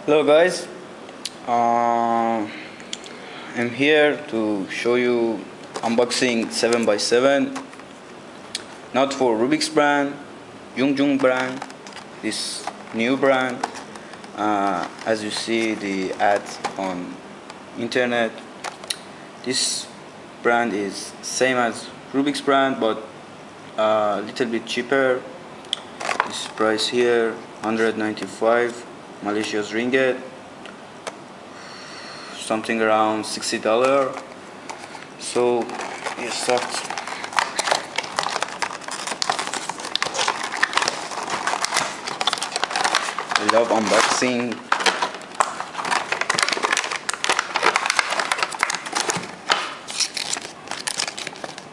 Hello guys, I'm here to show you unboxing 7x7, not for Rubik's brand, Yungjung brand, this new brand. As you see the ads on internet, this brand is same as Rubik's brand but a little bit cheaper. This price here 195 Malaysia's ringgit, something around $60. So let's start. I love unboxing.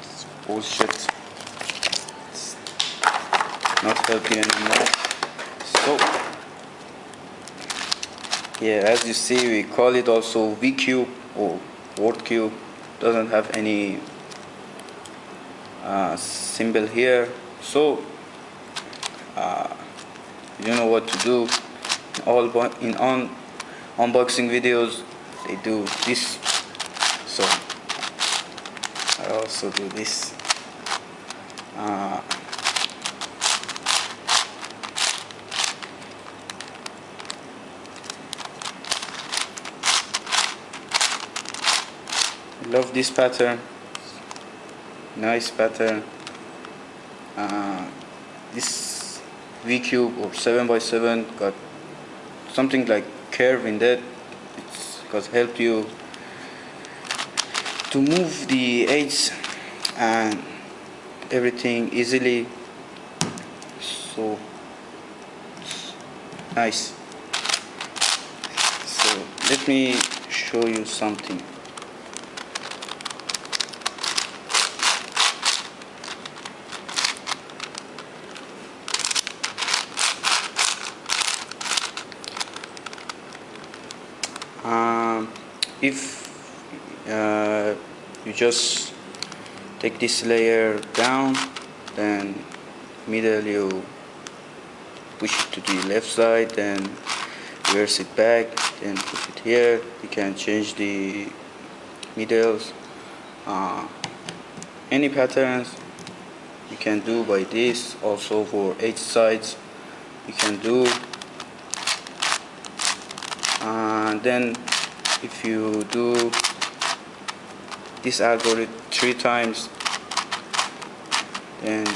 It's bullshit. It's not helping anymore. So yeah, as you see, we call it also V cube or word cube. Doesn't have any symbol here, so you don't know what to do. In unboxing videos, they do this, so I also do this. Love this pattern, nice pattern. This V cube or 7x7 got something like curve in that. It's got help you to move the edges and everything easily, so it's nice. So let me show you something. If you just take this layer down, then middle you push it to the left side, then reverse it back, then put it here. You can change the middles. Any patterns you can do by this. Also for edge sides you can do. And then if you do this algorithm 3 times, then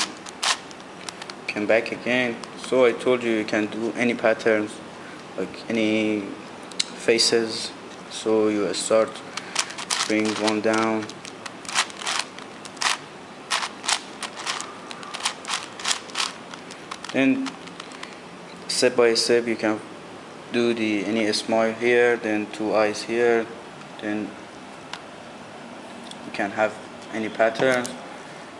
come back again. So I told you can do any patterns, like any faces. So you start, bring one down, then step by step you can do any smile here, then 2 eyes here, then you can have any pattern.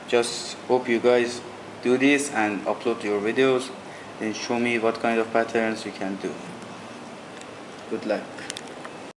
Just hope you guys do this and upload your videos, then show me what kind of patterns you can do. Good luck.